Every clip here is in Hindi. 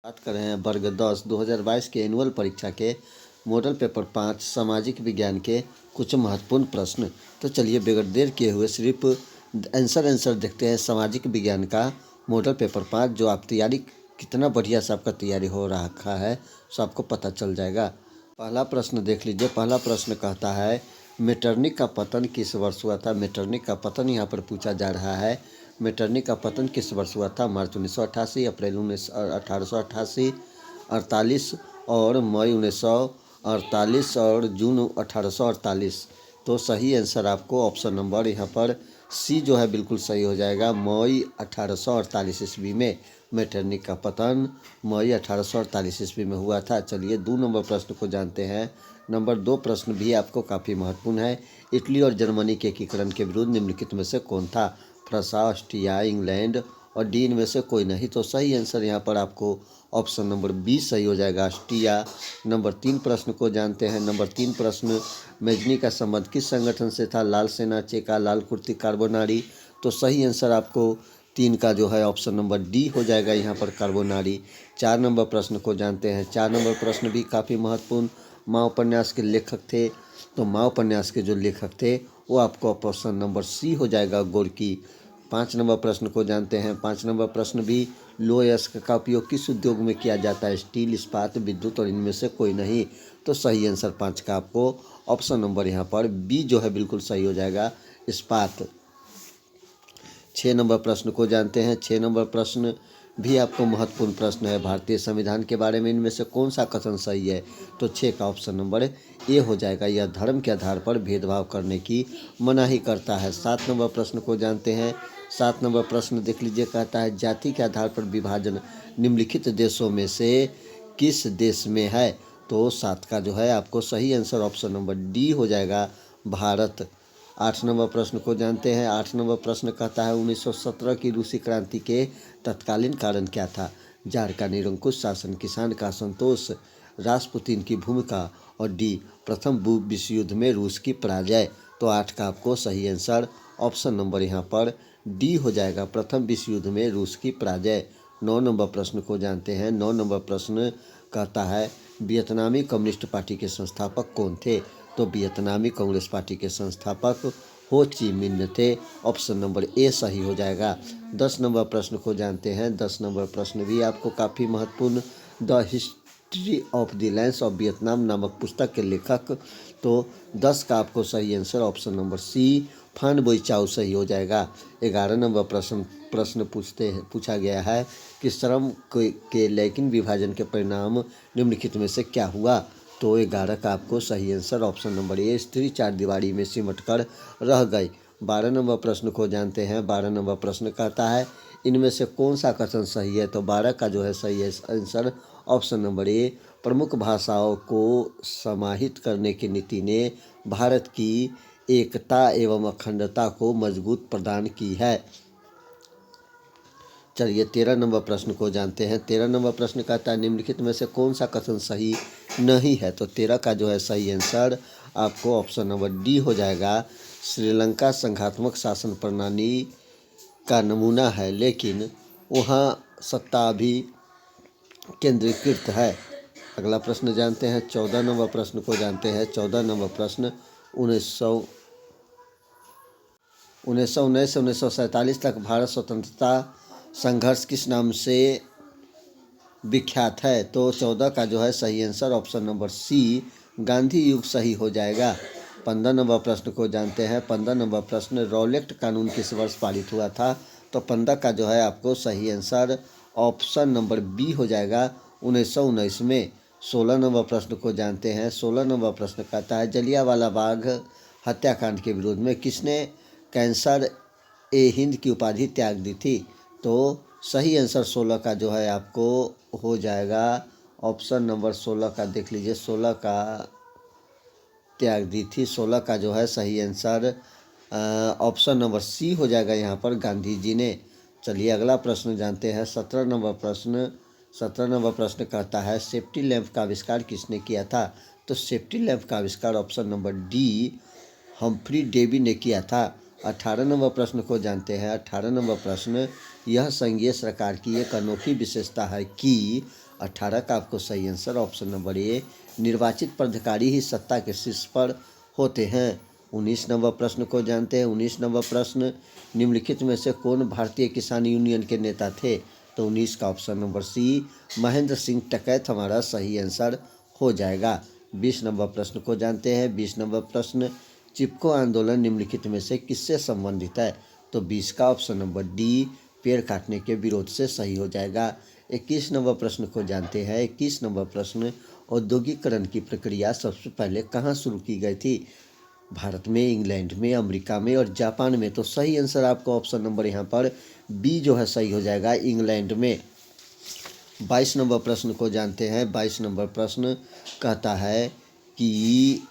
बात कर रहे हैं वर्ग 10 2022 के एनुअल परीक्षा के मॉडल पेपर 5 सामाजिक विज्ञान के कुछ महत्वपूर्ण प्रश्न। तो चलिए बगैर देर किए हुए सिर्फ आंसर देखते हैं सामाजिक विज्ञान का मॉडल पेपर 5, जो आप तैयारी कितना बढ़िया से आपका तैयारी हो रखा है सो आपको पता चल जाएगा। पहला प्रश्न देख लीजिए। पहला प्रश्न कहता है मेटरनिक का पतन किस वर्ष हुआ था। मेटरनिक का पतन यहाँ पर पूछा जा रहा है। मेटरनिक का पतन किस वर्ष हुआ था। मार्च 1988, अप्रैल 1888, 48 और मई 1948 और जून 1848। तो सही आंसर आपको ऑप्शन नंबर यहाँ पर सी जो है बिल्कुल सही हो जाएगा। मई 1848 ईस्वी में मेटरनिक का पतन मई 1848 ईस्वी में हुआ था। चलिए 2 नंबर प्रश्न को जानते हैं। नंबर 2 प्रश्न भी आपको काफ़ी महत्वपूर्ण है। इटली और जर्मनी के एकीकरण के विरुद्ध निम्नलिखित में से कौन था। फ्रांस, ऑस्ट्रिया, इंग्लैंड और डी इनमें से कोई नहीं। तो सही आंसर यहाँ पर आपको ऑप्शन नंबर बी सही हो जाएगा, ऑस्ट्रिया। नंबर 3 प्रश्न को जानते हैं। नंबर 3 प्रश्न मैजनी का संबंध किस संगठन से था। लाल सेना, चेका, लाल कुर्ती, कार्बोनारी। तो सही आंसर आपको 3 का जो है ऑप्शन नंबर डी हो जाएगा यहाँ पर, कार्बोनारी। 4 नंबर प्रश्न को जानते हैं। 4 नंबर प्रश्न भी काफ़ी महत्वपूर्ण। माँ उपन्यास के लेखक थे। तो माँ उपन्यास के जो लेखक थे वो आपको ऑप्शन नंबर सी हो जाएगा, गोर्की। 5 नंबर प्रश्न को जानते हैं। 5 नंबर प्रश्न भी लोह अयस्क का उपयोग किस उद्योग में किया जाता है। स्टील, इस्पात, विद्युत और इनमें से कोई नहीं। तो सही आंसर 5 का आपको ऑप्शन नंबर यहाँ पर बी जो है बिल्कुल सही हो जाएगा, इस्पात। 6 नंबर प्रश्न को जानते हैं। 6 नंबर प्रश्न भी आपको महत्वपूर्ण प्रश्न है। भारतीय संविधान के बारे में इनमें से कौन सा कथन सही है। तो 6 का ऑप्शन नंबर ए हो जाएगा। यह धर्म के आधार पर भेदभाव करने की मनाही करता है। 7 नंबर प्रश्न को जानते हैं। 7 नंबर प्रश्न देख लीजिए। कहता है जाति के आधार पर विभाजन निम्नलिखित देशों में से किस देश में है। तो 7 का जो है आपको सही आंसर ऑप्शन नंबर डी हो जाएगा, भारत। 8 नंबर प्रश्न को जानते हैं। 8 नंबर प्रश्न कहता है 1917 की रूसी क्रांति के तत्कालीन कारण क्या था। जार का निरंकुश शासन, किसान का असंतोष, रासपुतीन की भूमिका और डी प्रथम विश्व युद्ध में रूस की पराजय। तो 8 का आपको सही आंसर ऑप्शन नंबर यहाँ पर डी हो जाएगा, प्रथम विश्व युद्ध में रूस की पराजय। 9 नंबर प्रश्न को जानते हैं। 9 नंबर प्रश्न कहता है वियतनामी कम्युनिस्ट पार्टी के संस्थापक कौन थे। तो वियतनामी कांग्रेस पार्टी के संस्थापक हो ची मिन्ह थे। ऑप्शन नंबर ए सही हो जाएगा। 10 नंबर प्रश्न को जानते हैं। 10 नंबर प्रश्न भी आपको काफ़ी महत्वपूर्ण। The history of the lands of Vietnam नामक पुस्तक के लेखक। तो 10 का आपको सही आंसर ऑप्शन नंबर सी, फान बोई चाउ सही हो जाएगा। 11 नंबर प्रश्न पूछा गया है कि श्रम के लैंगिक विभाजन के परिणाम निम्नलिखित में से क्या हुआ। तो 11 का आपको सही आंसर ऑप्शन नंबर ए, स्त्री चार दीवारी में सिमट कर रह गई। 12 नंबर प्रश्न को जानते हैं। 12 नंबर प्रश्न कहता है इनमें से कौन सा कथन सही है। तो 12 का जो है सही आंसर ऑप्शन नंबर ए, प्रमुख भाषाओं को समाहित करने की नीति ने भारत की एकता एवं अखंडता को मजबूत प्रदान की है। चलिए 13 नंबर प्रश्न को जानते हैं। 13 नंबर प्रश्न कहता है निम्नलिखित में से कौन सा कथन सही नहीं है। तो 13 का जो है सही आंसर आपको ऑप्शन नंबर डी हो जाएगा। श्रीलंका संघात्मक शासन प्रणाली का नमूना है, लेकिन वहाँ सत्ता भी केंद्रीकृत है। अगला प्रश्न जानते हैं। 14 नंबर प्रश्न को जानते हैं। 14 नंबर प्रश्न 1919 से 1947 तक भारत स्वतंत्रता संघर्ष किस नाम से विख्यात है। तो 14 का जो है सही answer option number C, Gandhi युग सही हो जाएगा। 15 नंबर प्रश्न को जानते हैं। 15 नंबर प्रश्न रॉलेट कानून किस वर्ष पारित हुआ था। तो 15 का जो है आपको सही आंसर ऑप्शन नंबर बी हो जाएगा, 1919 में। 16 नंबर प्रश्न को जानते हैं। 16 नंबर प्रश्न कहता है जलियांवाला बाग हत्याकांड के विरोध में किसने कैंसर ए हिंद की उपाधि त्याग दी थी। तो सही आंसर 16 का जो है आपको हो जाएगा ऑप्शन नंबर 16 का देख लीजिए। 16 का त्याग दी थी। 16 का जो है सही आंसर ऑप्शन नंबर सी हो जाएगा यहाँ पर, गांधी जी ने। चलिए अगला प्रश्न जानते हैं। 17 नंबर प्रश्न कहता है सेफ्टी लैंप का आविष्कार किसने किया था। तो सेफ्टी लैंप का आविष्कार option number D, Humphry Davy ने किया था। 18 नंबर प्रश्न को जानते हैं। 18 नंबर प्रश्न यह संघीय सरकार की एक अनोखी विशेषता है कि 18 का आपको सही आंसर ऑप्शन नंबर ए, निर्वाचित प्राधिकारी ही सत्ता के शीर्ष पर होते हैं। 19 नंबर प्रश्न को जानते हैं। 19 नंबर प्रश्न, निम्नलिखित में से कौन भारतीय किसान यूनियन के नेता थे? तो 19 का option number C, Mahendra Singh Tikait हमारा सही आंसर हो जाएगा। 20 नंबर प्रश्न को जानते हैं। 20 नंबर प्रश्न, चिपको आंदोलन निम्नलिखित में से किससे संबंधित है? तो 20 का ऑप्शन नंबर डी, पेड़ काटने के विरोध से सही हो जाएगा। 21 नंबर प्रश्न को जानते हैं। 21 नंबर प्रश्न, औद्योगिकरण की प्रक्रिया सबसे पहले कहाँ शुरू की गई थी? भारत में, इंग्लैंड में, अमेरिका में और जापान में। तो सही आंसर आपको ऑप्शन नंबर यहाँ पर बी जो है सही हो जाएगा, इंग्लैंड में। 22 नंबर प्रश्न को जानते हैं। 22 नंबर प्रश्न कहता है कि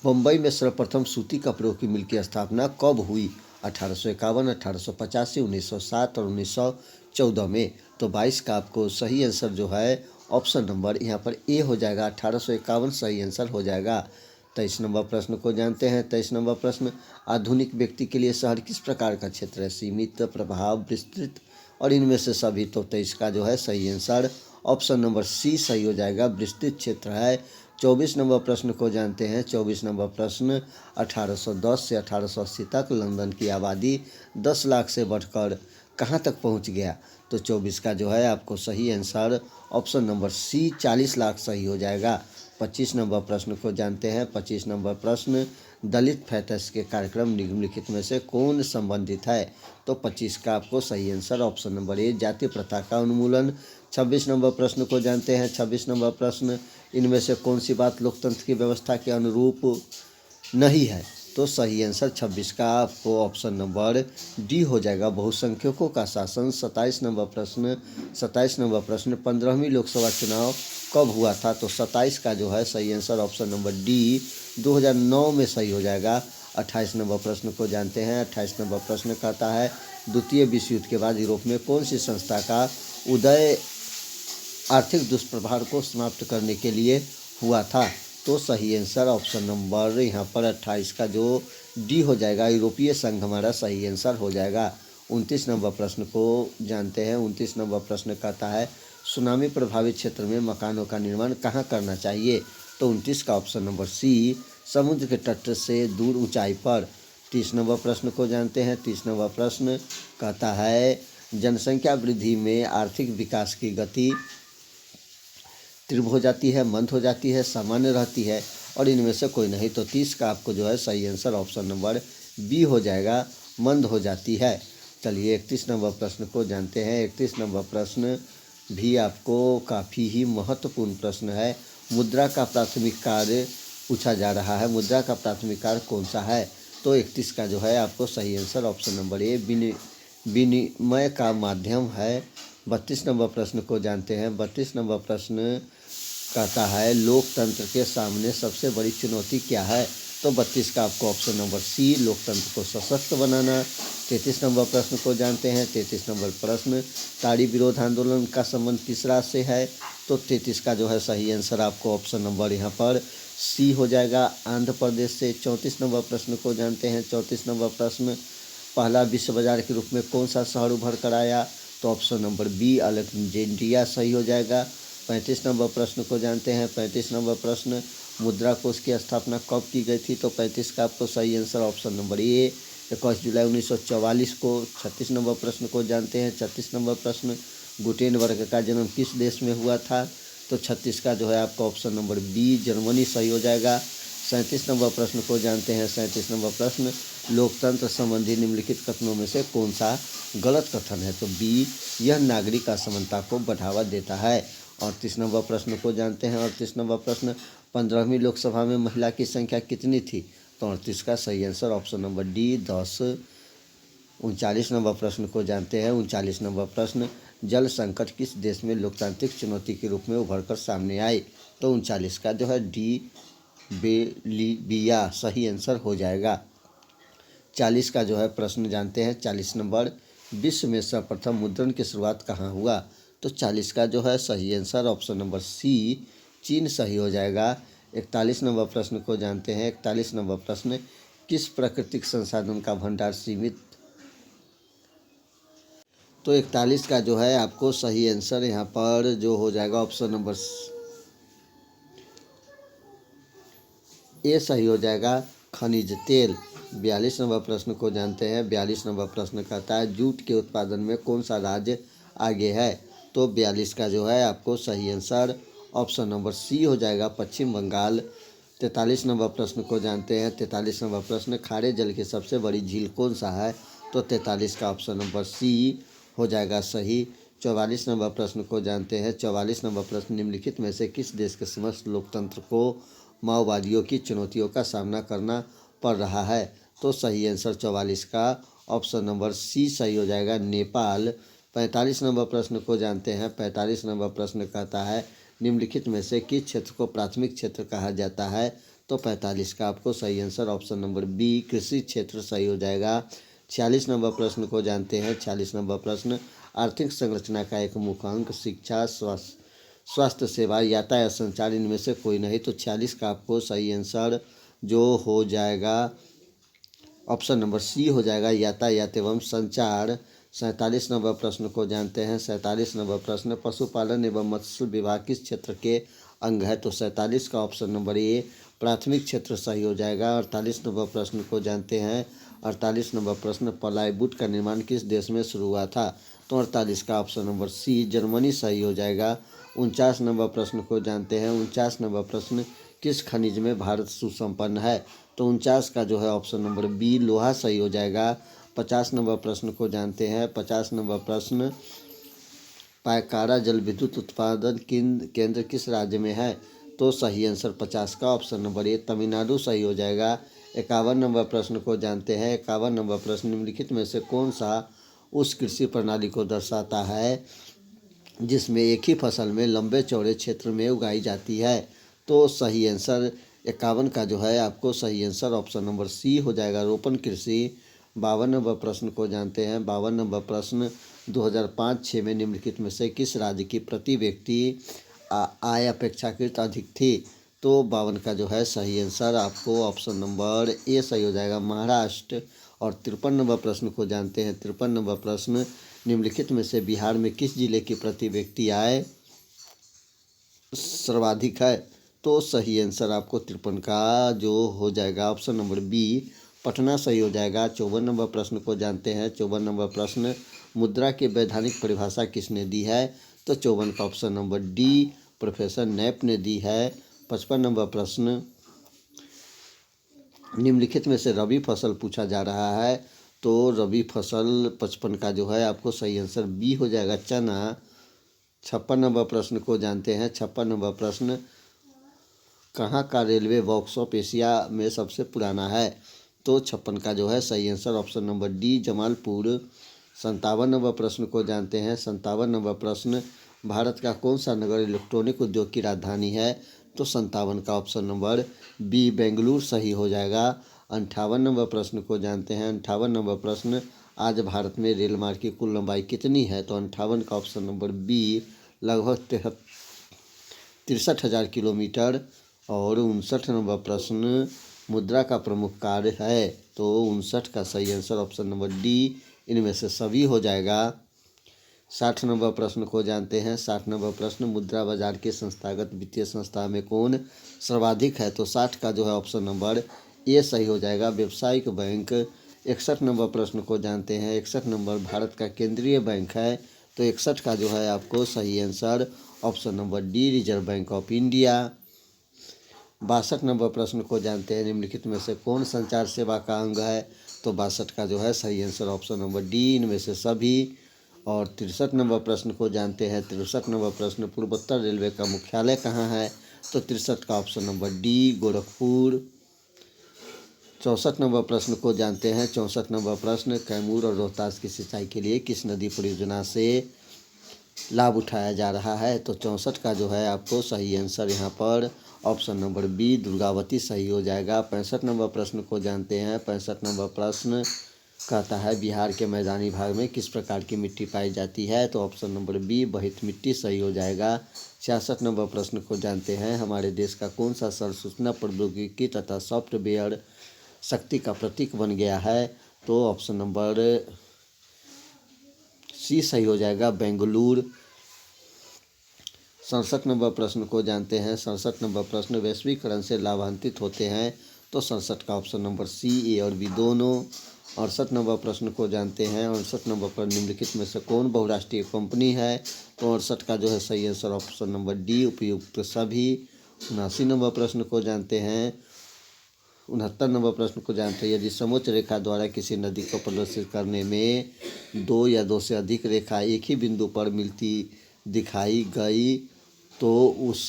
मुंबई में सर्वप्रथम सूती कपड़ों की मिल की स्थापना कब हुई? 1851, 1885, 1907 और 1914 में। तो 22 का आपको सही आंसर जो है ऑप्शन नंबर यहाँ पर ए हो जाएगा, 1851 सही आंसर हो जाएगा। 23 नंबर प्रश्न को जानते हैं। 23 नंबर प्रश्न, आधुनिक व्यक्ति के लिए शहर किस प्रकार का क्षेत्र है? सीमित, प्रभाव, विस्तृत और इनमें से सभी। तो 23 का जो है सही आंसर ऑप्शन नंबर सी सही हो जाएगा, विस्तृत क्षेत्र है। 24 नंबर प्रश्न को जानते हैं। 24 नंबर प्रश्न, 1810 से 1880 तक लंदन की आबादी 10 लाख से बढ़कर कहाँ तक पहुँच गया? तो 24 का जो है आपको सही answer option number C 40 lakh सही हो जाएगा। 25 नंबर प्रश्न को जानते हैं। 25 नंबर प्रश्न, दलित फैटस के कार्यक्रम निम्नलिखित में से कौन संबंधित है? तो 25 का आपको सही आंसर ऑप्शन नंबर ए, जाति प्रथा का उन्मूलन। 26 नंबर प्रश्न को जानते हैं। 26 नंबर प्रश्न, इनमें से कौन सी बात लोकतंत्र की व्यवस्था के अनुरूप नहीं है? तो सही आंसर 26 का आपको ऑप्शन नंबर डी हो जाएगा, बहुसंख्यकों का शासन। 27 नंबर प्रश्न, 27 नंबर प्रश्न, 15वीं लोकसभा चुनाव कब हुआ था? तो 27 का जो है सही आंसर ऑप्शन नंबर डी 2009 में सही हो जाएगा। 28 नंबर प्रश्न को जानते हैं। 28 नंबर प्रश्न कहता है, द्वितीय विश्व युद्ध के बाद यूरोप में कौन सी संस्था का उदय आर्थिक दुष्प्रभाव को समाप्त करने के लिए हुआ था? तो सही आंसर ऑप्शन नंबर यहाँ पर 28 का जो डी हो जाएगा, यूरोपीय संघ हमारा सही आंसर हो जाएगा। 29 नंबर प्रश्न को जानते हैं। 29 नंबर प्रश्न कहता है, सुनामी प्रभावित क्षेत्र में मकानों का निर्माण कहाँ करना चाहिए? तो 29 का ऑप्शन नंबर सी, समुद्र के तट से दूर ऊंचाई पर। 30 नंबर प्रश्न को जानते हैं। 30 नंबर प्रश्न कहता है, जनसंख्या वृद्धि में आर्थिक विकास की गति तीव्र हो जाती है, मंद हो जाती है, सामान्य रहती है और इनमें से कोई नहीं। तो 30 का आपको जो है सही आंसर ऑप्शन नंबर बी हो जाएगा, मंद हो जाती है। चलिए 31 नंबर प्रश्न को जानते हैं। 31 नंबर प्रश्न भी आपको काफ़ी ही महत्वपूर्ण प्रश्न है। मुद्रा का प्राथमिक कार्य पूछा जा रहा है, मुद्रा का प्राथमिक कार्य कौन सा है? तो 31 का जो है आपको सही आंसर ऑप्शन नंबर ए, विनिमय का माध्यम है। 32 नंबर प्रश्न को जानते हैं। 32 नंबर प्रश्न कहता है, लोकतंत्र के सामने सबसे बड़ी चुनौती क्या है? तो 32 का आपको ऑप्शन नंबर सी, लोकतंत्र को सशक्त बनाना। 33 नंबर प्रश्न को जानते हैं। 33 नंबर प्रश्न, ताड़ी विरोध आंदोलन का संबंध किस राज्य से है? तो 33 का जो है सही आंसर आपको ऑप्शन नंबर यहाँ पर सी हो जाएगा, आंध्र प्रदेश से। 34 नंबर प्रश्न को जानते हैं। 34 नंबर प्रश्न, पहला विश्व बाजार के रूप में कौन सा शहर उभर कर आया? तो ऑप्शन नंबर बी, अलेक्जेंड्रिया सही हो जाएगा। 35 नंबर प्रश्न को जानते हैं। 35 नंबर प्रश्न, मुद्रा कोष की स्थापना कब की गई थी? तो 35 का आपको सही आंसर ऑप्शन नंबर ए, 21 जुलाई 1944 को। 36 नंबर प्रश्न को जानते हैं। 36 नंबर प्रश्न, गुटेनबर्ग का जन्म किस देश में हुआ था? तो 36 का जो है आपका ऑप्शन नंबर बी, जर्मनी सही हो जाएगा। 37 नंबर प्रश्न को जानते हैं। 37 नंबर प्रश्न, लोकतंत्र संबंधी निम्नलिखित कथनों में से कौन सा गलत कथन है? तो बी, यह नागरिक असमानता को बढ़ावा देता है। 38 नंबर प्रश्न को जानते हैं। 38 नंबर प्रश्न, 15वीं लोकसभा में महिला की संख्या कितनी थी? तो 38 का सही answer option number D, 10। 39 number प्रश्न को जानते हैं। 39 नंबर प्रश्न, जल संकट किस देश में लोकतांत्रिक चुनौती के रूप में उभर कर सामने आई? तो 39 का जो है डी, बेलीविया सही आंसर हो जाएगा। 40 का जो है प्रश्न जानते हैं। 40 नंबर, विश्व में सर्वप्रथम मुद्रण की शुरुआत कहाँ हुआ? तो 40 का जो है सही आंसर ऑप्शन नंबर सी, चीन सही हो जाएगा। 41 नंबर प्रश्न को जानते हैं। 41 नंबर प्रश्न, किस प्राकृतिक संसाधन का भंडार सीमित तो 41 का जो है आपको सही आंसर यहाँ पर जो हो जाएगा ऑप्शन नंबर ए सही हो जाएगा, खनिज तेल। 42 नंबर प्रश्न को जानते हैं। 42 नंबर प्रश्न कहता है जूट के उत्पादन में कौन सा राज्य आगे है। तो 42 का जो है आपको सही आंसर ऑप्शन नंबर सी हो जाएगा, पश्चिम बंगाल। 43 नंबर प्रश्न को जानते हैं। 43 नंबर प्रश्न खारे जल की सबसे बड़ी झील कौन सा है। तो 43 का ऑप्शन नंबर सी हो जाएगा सही। 44 नंबर प्रश्न को जानते हैं। 44 नंबर प्रश्न निम्नलिखित में से किस देश के समस्त लोकतंत्र को माओवादियों की चुनौतियों का सामना करना पड़ रहा है। तो सही आंसर 44 का ऑप्शन नंबर सी सही हो जाएगा, नेपाल। 45 नंबर प्रश्न को जानते हैं। 45 नंबर प्रश्न कहता है निम्नलिखित में से किस क्षेत्र को प्राथमिक क्षेत्र कहा जाता है। तो 45 का आपको सही आंसर ऑप्शन नंबर बी कृषि क्षेत्र सही हो जाएगा। 46 नंबर प्रश्न को जानते हैं। 46 नंबर प्रश्न आर्थिक संरचना का एक मुख्य अंग शिक्षा, स्वास्थ्य सेवा, यातायात, संचार इनमें से कोई नहीं। तो 46 का आपको सही आंसर जो हो जाएगा ऑप्शन नंबर सी हो जाएगा, यातायात एवं संचार। 47 नंबर प्रश्न को जानते हैं। 47 नंबर प्रश्न पशुपालन एवं मत्स्य विभाग किस क्षेत्र के अंग है। तो 47 का ऑप्शन नंबर ए प्राथमिक क्षेत्र सही हो जाएगा। 48 नंबर प्रश्न को जानते हैं। 48 नंबर प्रश्न प्लाईवुड का निर्माण किस देश में शुरू हुआ था। तो 48 का ऑप्शन नंबर सी जर्मनी सही हो जाएगा। 49 नंबर प्रश्न को जानते हैं। 49 नंबर प्रश्न किस खनिज में भारत सुसंपन्न है। तो 49 का जो है ऑप्शन नंबर बी लोहा सही हो जाएगा। 50 नंबर प्रश्न को जानते हैं। 50 नंबर प्रश्न पायकारा जल विद्युत उत्पादन केंद्र किस राज्य में है। तो सही आंसर 50 का ऑप्शन नंबर ए तमिलनाडु सही हो जाएगा। 51 नंबर प्रश्न को जानते हैं। 51 नंबर प्रश्न निम्नलिखित में से कौन सा उस कृषि प्रणाली को दर्शाता है जिसमें एक ही फसल में लंबे चौड़े क्षेत्र में उगाई जाती है। तो सही आंसर 51 का जो है आपको सही आंसर ऑप्शन नंबर सी हो जाएगा, रोपण कृषि। 52 नंबर प्रश्न को जानते हैं। 52 नंबर प्रश्न 2005-06 में निम्नलिखित में से किस राज्य की प्रति व्यक्ति आय अपेक्षाकृत अधिक थी। तो 52 का जो है सही आंसर आपको ऑप्शन नंबर ए सही हो जाएगा, महाराष्ट्र। और 53 नंबर प्रश्न को जानते हैं। 53 नंबर प्रश्न निम्नलिखित में से बिहार में किस जिले की प्रति व्यक्ति आय सर्वाधिक है। तो सही आंसर आपको 53 का जो हो जाएगा ऑप्शन नंबर बी पटना सही हो जाएगा। 54 नंबर प्रश्न को जानते हैं। 54 नंबर प्रश्न मुद्रा की वैधानिक परिभाषा किसने दी है। तो 54 का option number D professor nap ने दी है। 55 नंबर प्रश्न निम्नलिखित में से रबी फसल पूछा जा रहा है। तो रबी फसल 55 का जो है आपको सही आंसर बी हो जाएगा, चना। 56 नंबर प्रश्न को जानते हैं। 56 नंबर प्रश्न कहाँ का रेलवे वर्कशॉप एशिया में सबसे पुराना है। तो 56 का जो है सही answer option number D Jamalpur. 57 number प्रश्न को जानते हैं। 57 नंबर प्रश्न भारत का कौन सा नगर इलेक्ट्रॉनिक उद्योग की राजधानी है। तो 57 का ऑप्शन नंबर बी बेंगलुरु सही हो जाएगा। 58 नंबर प्रश्न को जानते हैं। 58 नंबर प्रश्न आज भारत में रेल मार्ग की कुल लंबाई कितनी है। तो 58 का ऑप्शन नंबर बी लगभग 63,000 किलोमीटर। और 59 नंबर प्रश्न मुद्रा का प्रमुख कार्य है। तो 59 का सही आंसर ऑप्शन नंबर डी इनमें से सभी हो जाएगा। 60 नंबर प्रश्न को जानते हैं। 60 नंबर प्रश्न मुद्रा बाजार के संस्थागत वित्तीय संस्था में कौन सर्वाधिक है। तो 60 का जो है ऑप्शन नंबर ए सही हो जाएगा, व्यावसायिक बैंक। 61 नंबर प्रश्न को जानते हैं। 61 नंबर भारत का केंद्रीय बैंक है। तो 61 का जो है आपको सही answer option number D reserve bank of India. 62 number प्रश्न को जानते हैं। निम्नलिखित में से कौन संचार सेवा का अंग है। तो 62 का जो है सही आंसर ऑप्शन नंबर डी इनमें से सभी। और 63 नंबर प्रश्न को जानते हैं। 63 नंबर प्रश्न पूर्वोत्तर रेलवे का मुख्यालय कहाँ है। तो 63 का option number D Gorakhpur. 64 number प्रश्न को जानते हैं। 64 नंबर प्रश्न कैमूर और रोहतास की सिंचाई के लिए किस नदी परियोजना से लाभ उठाया जा रहा है। तो 64 का जो है आपको सही आंसर यहाँ पर ऑप्शन नंबर बी दुर्गावती सही हो जाएगा। 65 नंबर प्रश्न को जानते हैं। 65 नंबर प्रश्न कहता है बिहार के मैदानी भाग में किस प्रकार की मिट्टी पाई जाती है। तो ऑप्शन नंबर बी बहित मिट्टी सही हो जाएगा। 66 नंबर प्रश्न को जानते हैं। हमारे देश का कौन सा शहर सूचना प्रौद्योगिकी तथा सॉफ्टवेयर शक्ति का प्रतीक बन गया है। तो ऑप्शन नंबर सी सही हो जाएगा, बेंगलुरु। 67 नंबर प्रश्न को जानते हैं। 67 नंबर प्रश्न, वैश्वीकरण से लाभान्वित होते हैं, तो 67 का ऑप्शन नंबर सी, ए और बी दोनों। 68 नंबर प्रश्न को जानते हैं। 68 नंबर पर निम्नलिखित में से कौन बहुराष्ट्रीय कंपनी है, तो 68 का जो है सही आंसर ऑप्शन नंबर डी, उपयुक्त सभी। 79 नंबर प्रश्न को जानते हैं। 69 नंबर प्रश्न को जानते हैं, यदि समोच्च रेखा द्वारा किसी नदी को प्रदर्शित करने में दो या दो से अधिक रेखा एक ही बिंदु पर मिलती दिखाई गई, तो उस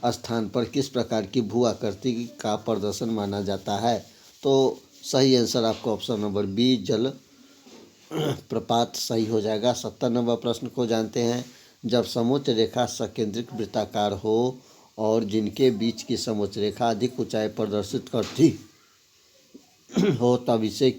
स्थान पर किस प्रकार की भू आकृति का प्रदर्शन माना जाता है, तो सही आंसर आपको ऑप्शन नंबर बी, जल प्रपात सही हो जाएगा। 70 नंबर प्रश्न को जानते हैं, जब समोच्च रेखा सकेंद्रिक वृत्ताकार हो और जिनके बीच की समोच्च रेखा अधिक ऊंचाई प्रदर्शित करती हो, तब इसे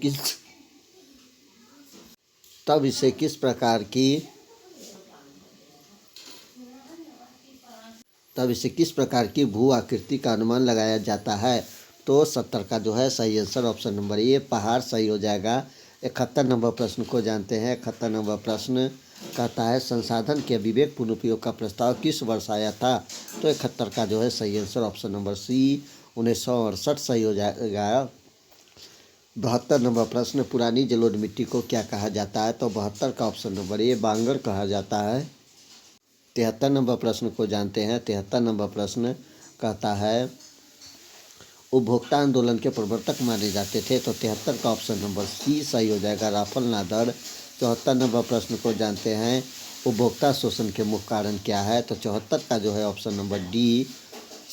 किस प्रकार की भू आकृति का अनुमान लगाया जाता है, तो 70 का जो है सही आंसर ऑप्शन नंबर ए, पहाड़ सही हो जाएगा। 71 नंबर प्रश्न को जानते हैं। 71 नंबर प्रश्न कहता है, संसाधन के विवेकपूर्ण उपयोग का प्रस्ताव किस वर्ष आया था, तो 71 का जो है सही आंसर ऑप्शन नंबर सी, 1968 सही हो जाएगा। 72 नंबर प्रश्न, पुरानी जलोढ़ मिट्टी को क्या कहा जाता है, तो 72 का ऑप्शन नंबर ए, बांगर कहा जाता है। 73 नंबर प्रश्न को जानते हैं। 73 नंबर प्रश्न कहता है, उपभोक्ता आंदोलन के प्रवर्तक माने जाते थे, तो 73 का ऑप्शन नंबर सी सही हो जाएगा, राफल नादर। 74 नंबर प्रश्न को जानते हैं, उपभोक्ता शोषण के मुख्य कारण क्या है, तो 74 का जो है ऑप्शन नंबर डी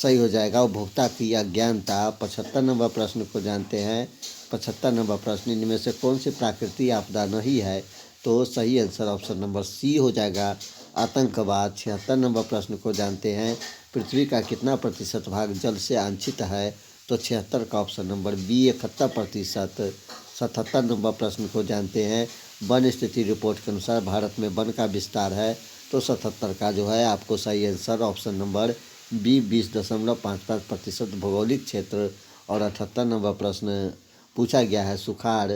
सही हो जाएगा, उपभोक्ता की अज्ञानता। 75 नंबर प्रश्न को जानते हैं। 75 नंबर प्रश्न, इनमें से कौन सी प्राकृतिक आपदा नहीं है, तो सही आंसर ऑप्शन नंबर सी हो जाएगा, आतंकवाद। 76 नंबर प्रश्न को जानते हैं, पृथ्वी का कितना प्रतिशत भाग जल से आंछित है, तो 76 का ऑप्शन नंबर बी, 71%। 77 नंबर प्रश्न को जानते हैं, वन स्थिति रिपोर्ट के अनुसार भारत में वन का विस्तार है, तो 77 का जो है आपको सही आंसर ऑप्शन नंबर बी, 20.55% भौगोलिक क्षेत्र। और 78 नंबर प्रश्न पूछा गया है, सुखाड़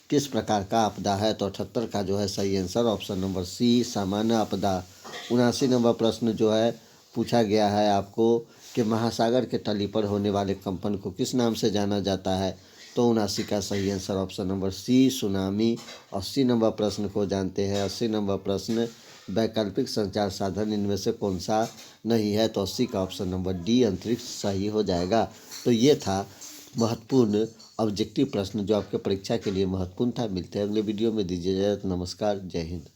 किस प्रकार का आपदा है, तो 78 का जो है सही आंसर ऑप्शन नंबर सी, सामान्य आपदा। 79 नंबर प्रश्न जो है पूछा गया है आपको कि महासागर के तली पर होने वाले कंपन को किस नाम से जाना जाता है, तो 79 का सही answer option number C, tsunami. 80 number प्रश्न को जानते हैं। 80 नंबर प्रश्न, वैकल्पिक संचार साधन इनमें से कौन सा नहीं है, तो 80 का ऑप्शन नंबर डी, अंतरिक्ष सही हो जाएगा। तो ये था महत्वपूर्ण ऑब्जेक्टिव प्रश्न जो आपके परीक्षा के लिए महत्वपूर्ण था। मिलते हैं अगले वीडियो में, दीजिए इजाज़त, नमस्कार, जय हिंद।